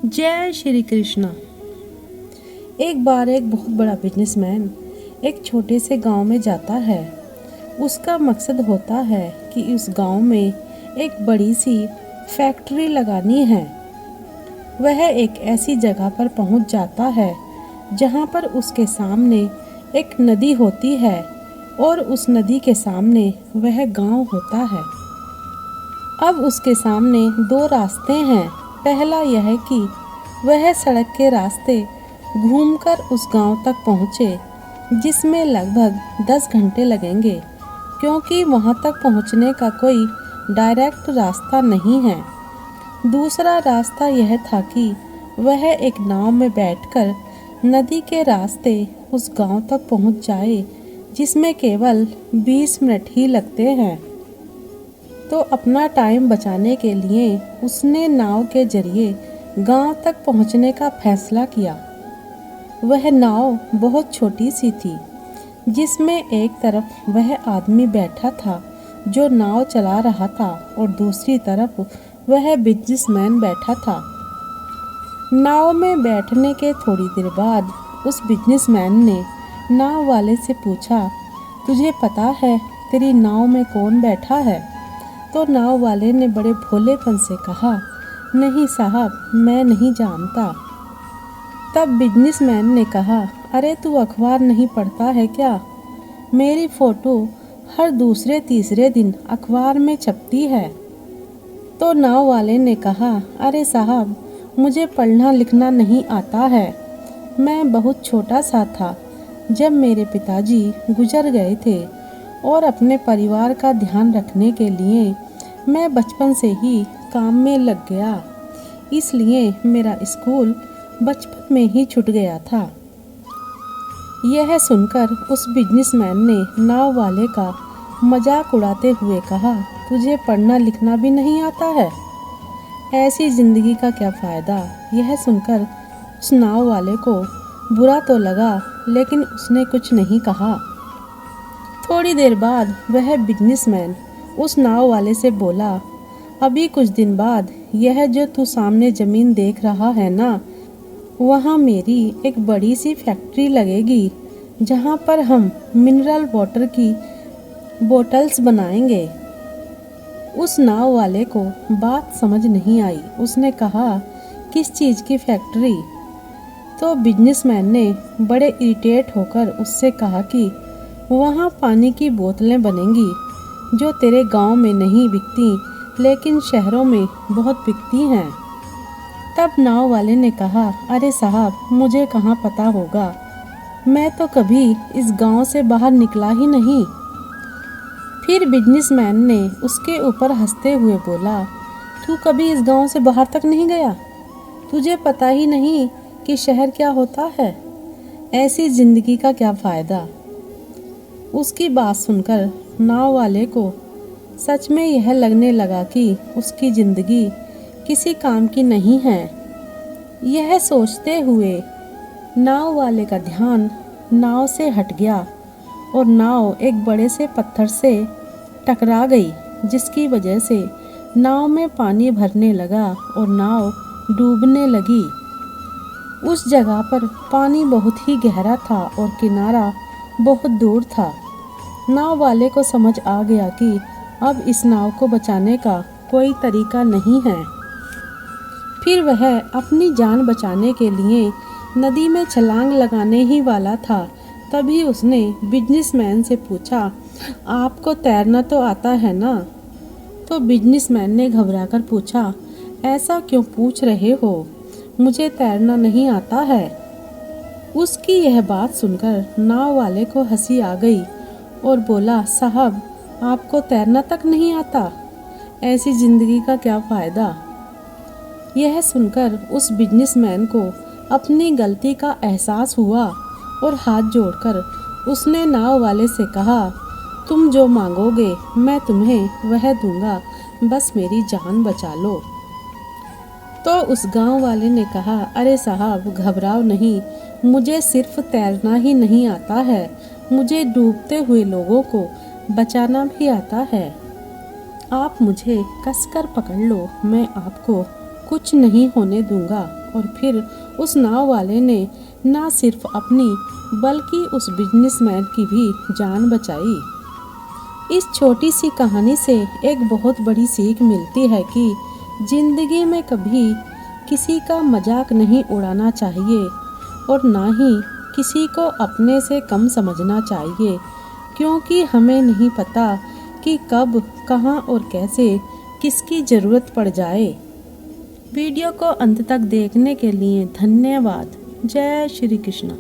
जय श्री कृष्णा। एक बार एक बहुत बड़ा बिजनेसमैन एक छोटे से गांव में जाता है। उसका मकसद होता है कि उस गांव में एक बड़ी सी फैक्ट्री लगानी है। वह एक ऐसी जगह पर पहुंच जाता है जहां पर उसके सामने एक नदी होती है और उस नदी के सामने वह गांव होता है। अब उसके सामने दो रास्ते हैं। पहला यह कि वह सड़क के रास्ते घूमकर उस गांव तक पहुँचे, जिसमें लगभग 10 घंटे लगेंगे, क्योंकि वहां तक पहुंचने का कोई डायरेक्ट रास्ता नहीं है। दूसरा रास्ता यह था कि वह एक नाव में बैठकर नदी के रास्ते उस गांव तक पहुंच जाए, जिसमें केवल 20 मिनट ही लगते हैं। तो अपना टाइम बचाने के लिए उसने नाव के जरिए गांव तक पहुंचने का फैसला किया। वह नाव बहुत छोटी सी थी, जिसमें एक तरफ वह आदमी बैठा था जो नाव चला रहा था और दूसरी तरफ वह बिजनेसमैन बैठा था। नाव में बैठने के थोड़ी देर बाद उस बिजनेसमैन ने नाव वाले से पूछा, तुझे पता है तेरी नाव में कौन बैठा है? तो नाव वाले ने बड़े भोलेपन से कहा, नहीं साहब, मैं नहीं जानता। तब बिजनेसमैन ने कहा, अरे तू अखबार नहीं पढ़ता है क्या? मेरी फ़ोटो हर दूसरे तीसरे दिन अखबार में छपती है। तो नाव वाले ने कहा, अरे साहब, मुझे पढ़ना लिखना नहीं आता है। मैं बहुत छोटा सा था जब मेरे पिताजी गुजर गए थे और अपने परिवार का ध्यान रखने के लिए मैं बचपन से ही काम में लग गया, इसलिए मेरा स्कूल बचपन में ही छूट गया था। यह सुनकर उस बिजनेसमैन ने नाव वाले का मजाक उड़ाते हुए कहा, तुझे पढ़ना लिखना भी नहीं आता है? ऐसी ज़िंदगी का क्या फ़ायदा? यह सुनकर उस नाव वाले को बुरा तो लगा, लेकिन उसने कुछ नहीं कहा। थोड़ी देर बाद वह बिजनेसमैन उस नाव वाले से बोला, अभी कुछ दिन बाद यह जो तू सामने ज़मीन देख रहा है ना, वहाँ मेरी एक बड़ी सी फैक्ट्री लगेगी, जहाँ पर हम मिनरल वाटर की बोतल्स बनाएंगे। उस नाव वाले को बात समझ नहीं आई। उसने कहा, किस चीज़ की फैक्ट्री? तो बिजनेसमैन ने बड़े इरिटेट होकर उससे कहा कि वहाँ पानी की बोतलें बनेंगी, जो तेरे गांव में नहीं बिकती, लेकिन शहरों में बहुत बिकती हैं। तब नाव वाले ने कहा, अरे साहब, मुझे कहाँ पता होगा, मैं तो कभी इस गांव से बाहर निकला ही नहीं। फिर बिजनेसमैन ने उसके ऊपर हंसते हुए बोला, तू कभी इस गांव से बाहर तक नहीं गया? तुझे पता ही नहीं कि शहर क्या होता है? ऐसी ज़िंदगी का क्या फ़ायदा? उसकी बात सुनकर नाव वाले को सच में यह लगने लगा कि उसकी ज़िंदगी किसी काम की नहीं है। यह सोचते हुए नाव वाले का ध्यान नाव से हट गया और नाव एक बड़े से पत्थर से टकरा गई, जिसकी वजह से नाव में पानी भरने लगा और नाव डूबने लगी। उस जगह पर पानी बहुत ही गहरा था और किनारा बहुत दूर था। नाव वाले को समझ आ गया कि अब इस नाव को बचाने का कोई तरीका नहीं है। फिर वह अपनी जान बचाने के लिए नदी में छलांग लगाने ही वाला था। तभी उसने बिजनेसमैन से पूछा, आपको तैरना तो आता है ना? तो बिजनेसमैन ने घबराकर पूछा, ऐसा क्यों पूछ रहे हो? मुझे तैरना नहीं आता है। उसकी यह बात सुनकर नाव वाले को हंसी आ गई और बोला, साहब, आपको तैरना तक नहीं आता? ऐसी ज़िंदगी का क्या फ़ायदा? यह सुनकर उस बिजनेसमैन को अपनी गलती का एहसास हुआ और हाथ जोड़कर उसने नाव वाले से कहा, तुम जो मांगोगे मैं तुम्हें वह दूंगा, बस मेरी जान बचा लो। तो उस गांव वाले ने कहा, अरे साहब, घबराओ नहीं, मुझे सिर्फ तैरना ही नहीं आता है, मुझे डूबते हुए लोगों को बचाना भी आता है। आप मुझे कसकर पकड़ लो, मैं आपको कुछ नहीं होने दूंगा। और फिर उस नाव वाले ने ना सिर्फ अपनी बल्कि उस बिजनेसमैन की भी जान बचाई। इस छोटी सी कहानी से एक बहुत बड़ी सीख मिलती है कि जिंदगी में कभी किसी का मजाक नहीं उड़ाना चाहिए और ना ही किसी को अपने से कम समझना चाहिए, क्योंकि हमें नहीं पता कि कब, कहाँ और कैसे किसकी ज़रूरत पड़ जाए। वीडियो को अंत तक देखने के लिए धन्यवाद। जय श्री कृष्ण।